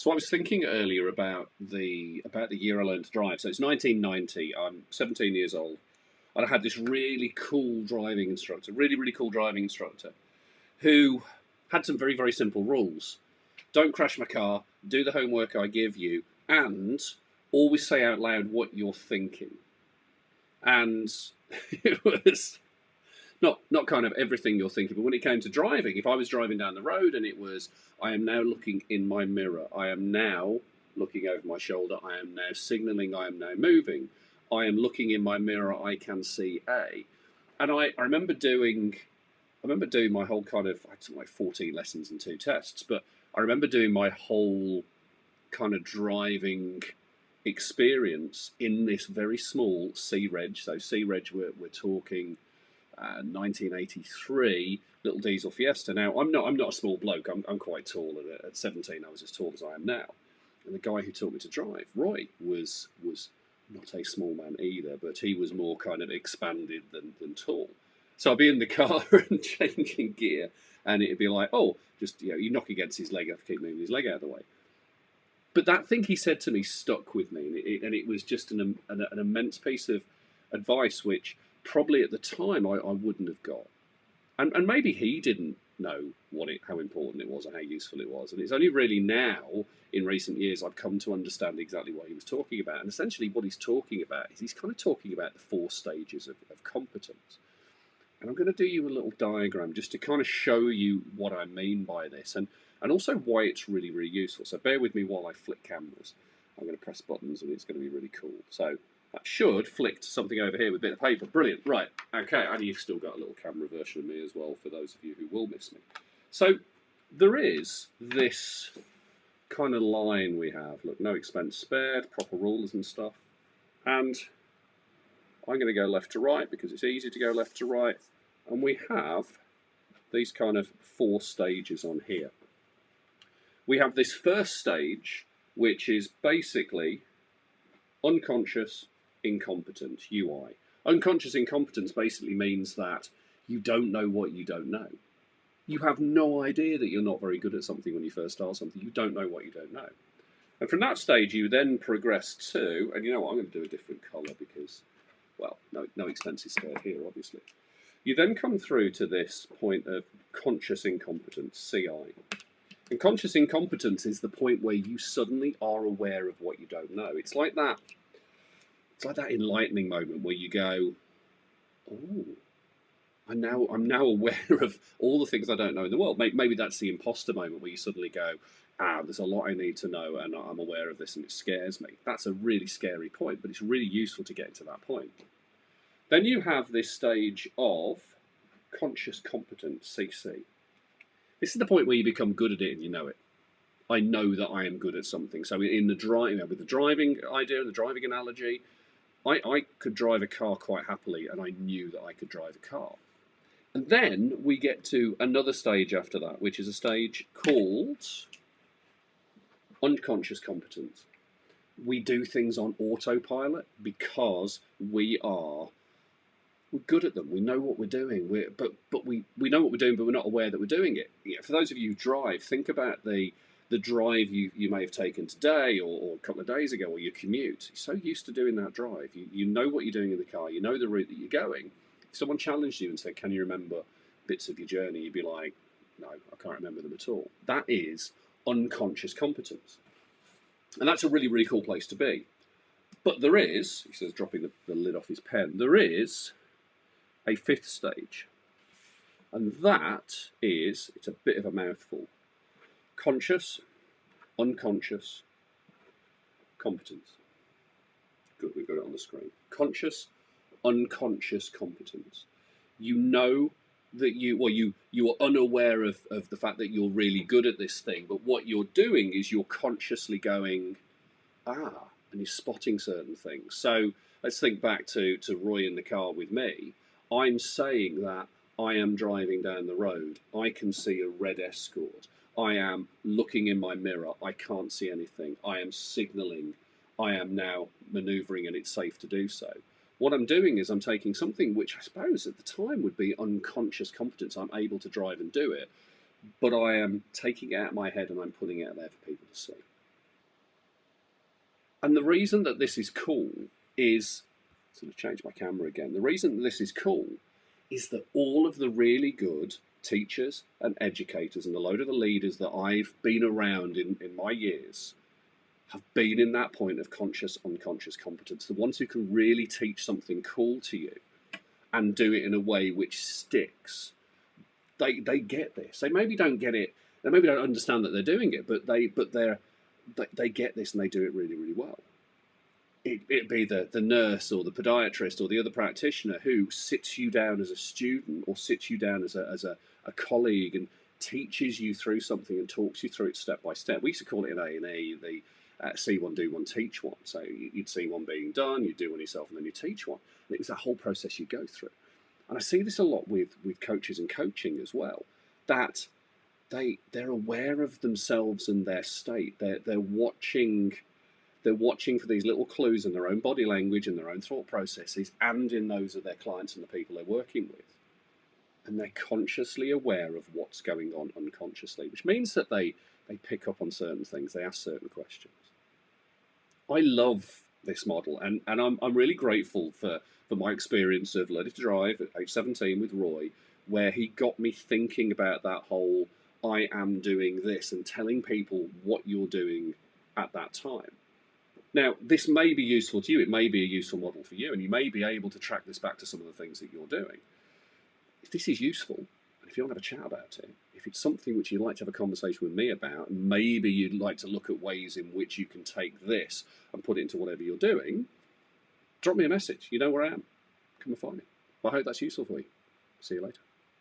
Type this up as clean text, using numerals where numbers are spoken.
So I was thinking earlier about the year I learned to drive. So it's 1990. I'm 17 years old, and I had this really cool driving instructor, really cool driving instructor, who had some very simple rules. Don't crash my car. Do the homework I give you, and always say out loud what you're thinking. And it was not kind of everything you're thinking, but when it came to driving, if I was driving down the road and it was, I am now looking in my mirror, I am now looking over my shoulder, I am now signaling, I am now moving, I am looking in my mirror, I can see A. And I remember doing my whole kind of, I had like 14 lessons and 2 tests, but I remember doing my whole kind of driving experience in this very small C-Reg. So C-Reg, we're talking 1983 little diesel Fiesta. Now I'm not a small bloke. I'm quite tall. At 17, I was as tall as I am now. And the guy who taught me to drive, Roy, was not a small man either, but he was more kind of expanded than tall. So I'd be in the car and changing gear, and it'd be like, oh, just you knock against his leg, I have to keep moving his leg out of the way. But that thing he said to me stuck with me, and it was just an immense piece of advice, which probably at the time I wouldn't have got. And maybe he didn't know how important it was and how useful it was. And it's only really now, in recent years, I've come to understand exactly what he was talking about. And essentially what he's talking about is he's kind of talking about the 4 stages of competence. And I'm going to do you a little diagram just to kind of show you what I mean by this, and also why it's really useful. So bear with me while I flick cameras. I'm going to press buttons and it's going to be really cool. So that should flick to something over here with a bit of paper. Brilliant. Right. Okay. And you've still got a little camera version of me as well for those of you who will miss me. So there is this kind of line we have. Look, no expense spared, proper rulers and stuff. And I'm going to go left to right because it's easy to go left to right. And we have these kind of 4 stages on here. We have this first stage, which is basically unconscious incompetent, UI. Unconscious incompetence basically means that you don't know what you don't know. You have no idea that you're not very good at something when you first start something. You don't know what you don't know. And from that stage, you then progress to, and you know what, I'm going to do a different colour because, well, no expenses spared here, obviously. You then come through to this point of conscious incompetence, CI. And conscious incompetence is the point where you suddenly are aware of what you don't know. It's like that enlightening moment where you go, oh, I'm now aware of all the things I don't know in the world. Maybe that's the imposter moment where you suddenly go, there's a lot I need to know and I'm aware of this and it scares me. That's a really scary point, but it's really useful to get to that point. Then you have this stage of conscious competence, CC. This is the point where you become good at it and you know it. I know that I am good at something. So in the with the driving idea and the driving analogy, I could drive a car quite happily and I knew that I could drive a car. And then we get to another stage after that, which is a stage called unconscious competence. We do things on autopilot because we're good at them. We know what we're doing. But we know what we're doing, but we're not aware that we're doing it. For those of you who drive, think about the drive you may have taken today or a couple of days ago, or your commute. You're so used to doing that drive. You know what you're doing in the car. You know the route that you're going. If someone challenged you and said, can you remember bits of your journey? You'd be like, no, I can't remember them at all. That is unconscious competence. And that's a really cool place to be. But there is, he says, dropping the lid off his pen, there is a 5th stage. And that is, it's a bit of a mouthful. Conscious, unconscious, competence. Good, we've got it on the screen. Conscious, unconscious competence. You know that you are unaware of the fact that you're really good at this thing, but what you're doing is you're consciously going, and you're spotting certain things. So let's think back to Roy in the car with me. I'm saying that I am driving down the road. I can see a red Escort. I am looking in my mirror. I can't see anything. I am signalling. I am now manoeuvring and it's safe to do so. What I'm doing is I'm taking something which I suppose at the time would be unconscious competence. I'm able to drive and do it, but I am taking it out of my head and I'm putting it out there for people to see. And the reason that this is cool is, I'm going to change my camera again. The reason that this is cool is that all of the really good teachers and educators and a load of the leaders that I've been around in my years have been in that point of conscious, unconscious competence. The ones who can really teach something cool to you and do it in a way which sticks. They get this. They maybe don't get it. They maybe don't understand that they're doing it, but they get this and they do it really, really well. It'd be the nurse or the podiatrist or the other practitioner who sits you down as a student or sits you down as a colleague and teaches you through something and talks you through it step by step. We used to call it in A&E the see one, do one, teach one. So you'd see one being done, you do one yourself, and then you teach one. And it was a whole process you go through. And I see this a lot with coaches and coaching as well, that they're aware of themselves and their state. They're watching for these little clues in their own body language and their own thought processes and in those of their clients and the people they're working with. And they're consciously aware of what's going on unconsciously, which means that they pick up on certain things, they ask certain questions. I love this model, and I'm really grateful for my experience of learning to drive at age 17 with Roy, where he got me thinking about that whole I am doing this and telling people what you're doing at that time. Now, this may be useful to you, it may be a useful model for you, and you may be able to track this back to some of the things that you're doing. If this is useful, and if you want to have a chat about it, if it's something which you'd like to have a conversation with me about, and maybe you'd like to look at ways in which you can take this and put it into whatever you're doing, drop me a message. You know where I am. Come and find me. I hope that's useful for you. See you later.